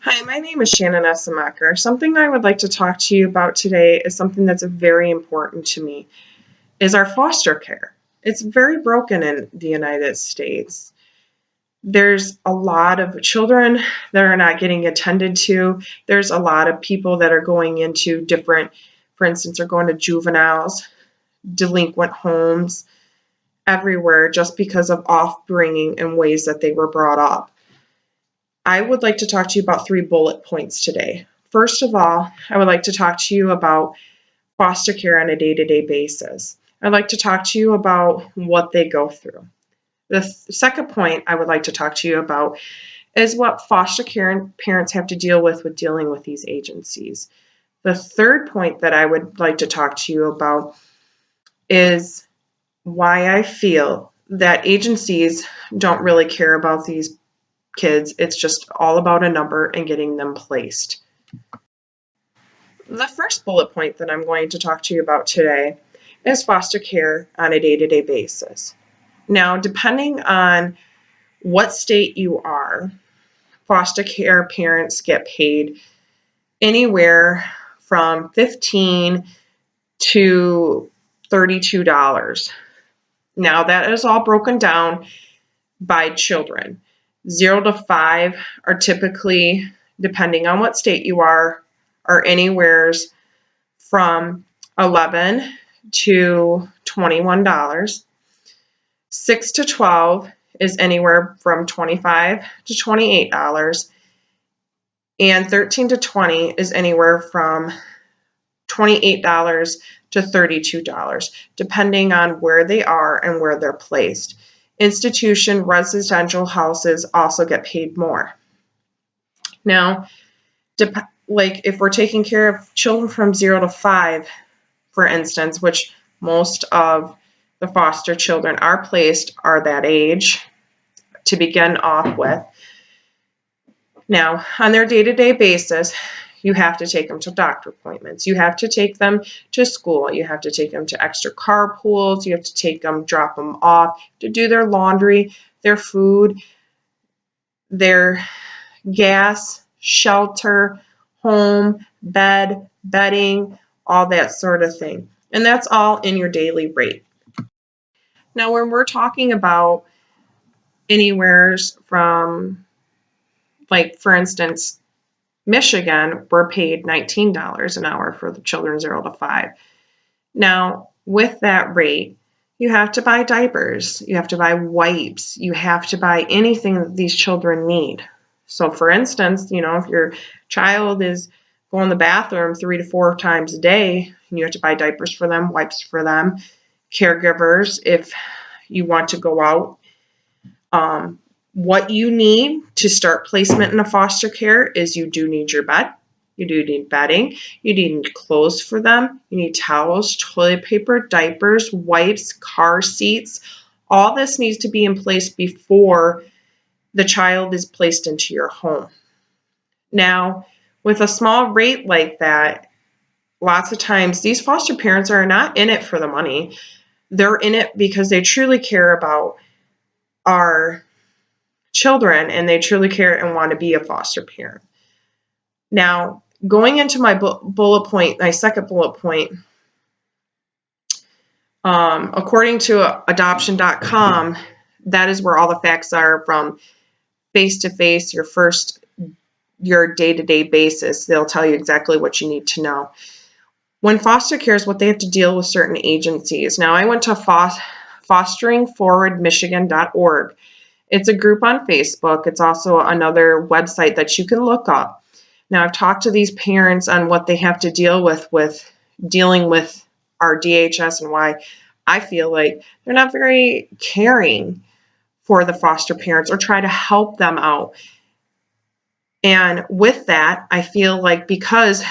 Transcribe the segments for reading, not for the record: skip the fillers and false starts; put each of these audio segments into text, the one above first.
Hi, my name is Shannon Essemacher. Something I would like to talk to you about today is something that's very important to me, is our foster care. It's very broken in the United States. There's a lot of children that are not getting attended to. There's a lot of people that are going into different, for instance, are going to juveniles, delinquent homes, everywhere just because of off-bringing and ways that they were brought up. I would like to talk to you about 3 bullet points today. First of all, I would like to talk to you about foster care on a day-to-day basis. I'd like to talk to you about what they go through. The second point I would like to talk to you about is what foster care parents have to deal with dealing with these agencies. The third point that I would like to talk to you about is why I feel that agencies don't really care about these kids. It's just all about a number and getting them placed. The first bullet point that I'm going to talk to you about today is foster care on a day-to-day basis. Now, depending on what state you are, foster care parents get paid anywhere from $15 to $32. Now, that is all broken down by children. 0 to 5 are typically, depending on what state you are anywhere from $11 to $21. 6 to 12 is anywhere from $25 to $28. And 13 to 20 is anywhere from $28 to $32, depending on where they are and where they're placed. Institution residential houses also get paid more. Now, like if we're taking care of children from 0 to 5, for instance, which most of the foster children are placed are that age to begin off with. Now, on their day-to-day basis, you have to take them to doctor appointments. You have to take them to school. You have to take them to extra carpools. You have to take them, drop them off, to do their laundry, their food, their gas, shelter, home, bed, bedding, all that sort of thing. And that's all in your daily rate. Now, when we're talking about anywheres from, like, for instance, Michigan, we're paid $19 an hour for the children 0 to 5. Now, with that rate, you have to buy diapers, you have to buy wipes, you have to buy anything that these children need. So, for instance, if your child is going to the bathroom 3 to 4 times a day, you have to buy diapers for them, wipes for them, caregivers if you want to go out. What you need to start placement in a foster care is you do need your bed, you do need bedding, you need clothes for them, you need towels, toilet paper, diapers, wipes, car seats. All this needs to be in place before the child is placed into your home. Now, with a small rate like that, lots of times these foster parents are not in it for the money. They're in it because they truly care about our children and they truly care and want to be a foster parent. Now, going into my bullet point, my second bullet point, according to adoption.com, that is where all the facts are from face-to-face, your day-to-day basis. They'll tell you exactly what you need to know. When foster care is what they have to deal with certain agencies. Now, I went to fosteringforwardmichigan.org. It's a group on Facebook. It's also another website that you can look up. Now, I've talked to these parents on what they have to deal with dealing with our DHS and why I feel like they're not very caring for the foster parents or try to help them out. And with that, I feel like because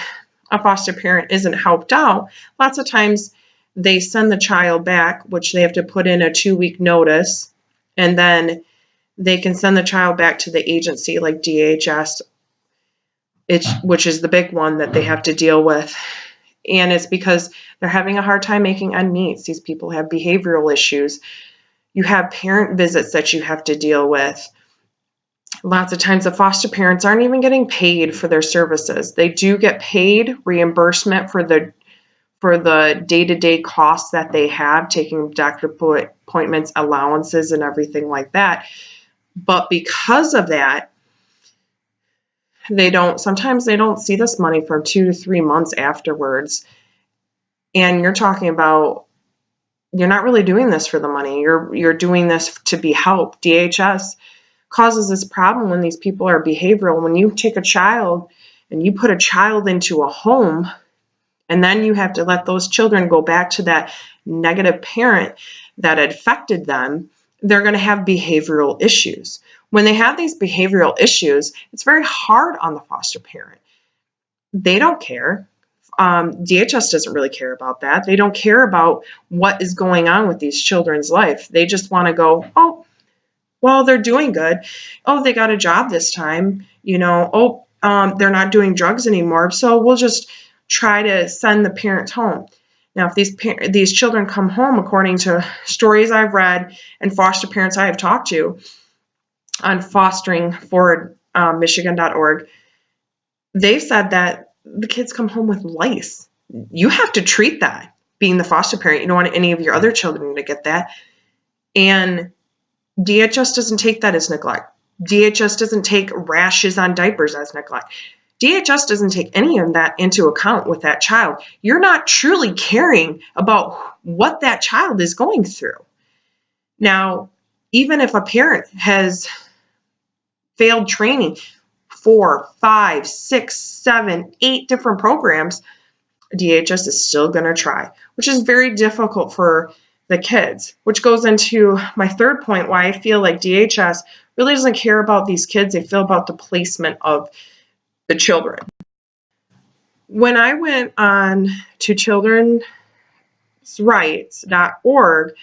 a foster parent isn't helped out, lots of times they send the child back, which they have to put in a 2-week notice, and then they can send the child back to the agency like DHS, which is the big one that they have to deal with. And it's because they're having a hard time making ends meet. These people have behavioral issues. You have parent visits that you have to deal with. Lots of times the foster parents aren't even getting paid for their services. They do get paid reimbursement for the day-to-day costs that they have, taking doctor appointments, allowances, and everything like that. But because of that, sometimes they don't see this money for 2 to 3 months afterwards. And you're talking about, you're not really doing this for the money. You're doing this to be helped. DHS causes this problem when these people are behavioral. When you take a child and you put a child into a home, and then you have to let those children go back to that negative parent that affected them, they're going to have behavioral issues. When they have these behavioral issues, it's very hard on the foster parent. They don't care. DHS doesn't really care about that. They don't care about what is going on with these children's life. They just want to go, oh, well, they're doing good. Oh, they got a job this time. They're not doing drugs anymore. So we'll just try to send the parents home. Now, if these children come home, according to stories I've read and foster parents I have talked to on fosteringforwardmichigan.org, they said that the kids come home with lice. You have to treat that, being the foster parent. You don't want any of your other children to get that. And DHS doesn't take that as neglect. DHS doesn't take rashes on diapers as neglect. DHS doesn't take any of that into account with that child. You're not truly caring about what that child is going through. Now, even if a parent has failed training 4, 5, 6, 7, 8 different programs, DHS is still going to try, which is very difficult for the kids, which goes into my third point, why I feel like DHS really doesn't care about these kids. They feel about the placement of the children. When I went on to childrensrights.org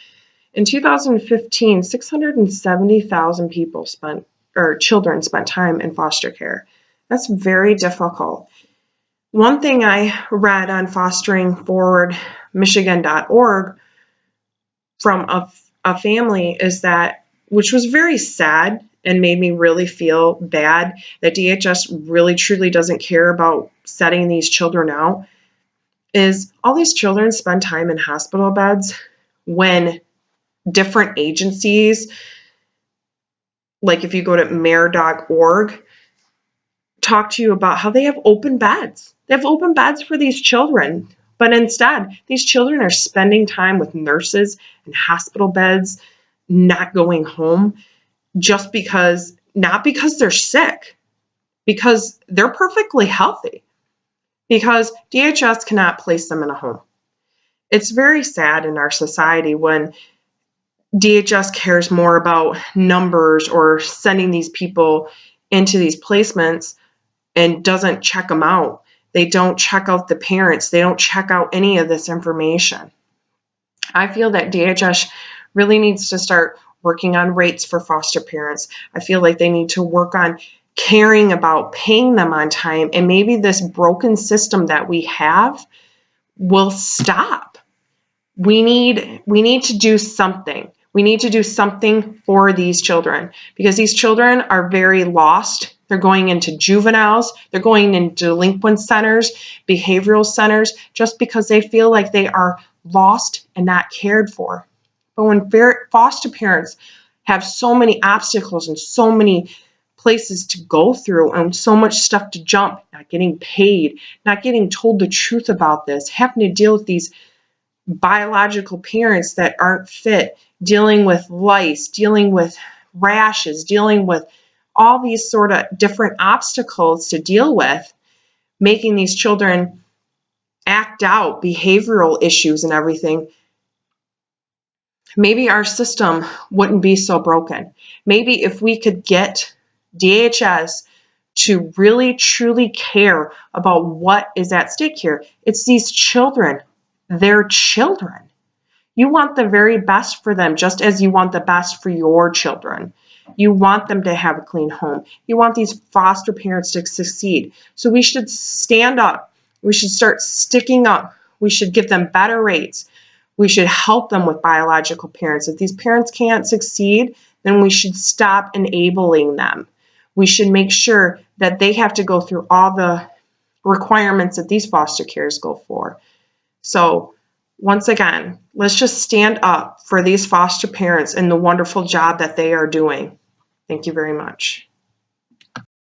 in 2015, 670,000 children spent time in foster care. That's very difficult. One thing I read on fosteringforwardmichigan.org from a family is that, which was very sad and made me really feel bad, that DHS really truly doesn't care about setting these children out, is all these children spend time in hospital beds when different agencies, like if you go to mayor.org, talk to you about how they have open beds. They have open beds for these children. But instead, these children are spending time with nurses in hospital beds, not going home, just because, not because they're sick, because they're perfectly healthy, because DHS cannot place them in a home. It's very sad in our society when DHS cares more about numbers or sending these people into these placements and doesn't check them out. They don't check out the parents. They don't check out any of this information. I feel that DHS really needs to start working on rates for foster parents. I feel like they need to work on caring about paying them on time, and maybe this broken system that we have will stop. We need to do something. We need to do something for these children, because these children are very lost. They're going into juveniles. They're going into delinquent centers, behavioral centers, just because they feel like they are lost and not cared for. But when foster parents have so many obstacles and so many places to go through and so much stuff to jump, not getting paid, not getting told the truth about this, having to deal with these biological parents that aren't fit, dealing with lice, dealing with rashes, dealing with all these sort of different obstacles to deal with, making these children act out behavioral issues and everything, maybe our system wouldn't be so broken. Maybe if we could get DHS to really truly care about what is at stake here. It's these children. They're children. You want the very best for them, just as you want the best for your children. You want them to have a clean home. You want these foster parents to succeed. So we should stand up. We should start sticking up. We should give them better rates. We should help them with biological parents. If these parents can't succeed, then we should stop enabling them. we should make sure that they have to go through all the requirements that these foster cares go for. So once again, let's just stand up for these foster parents and the wonderful job that they are doing. Thank you very much.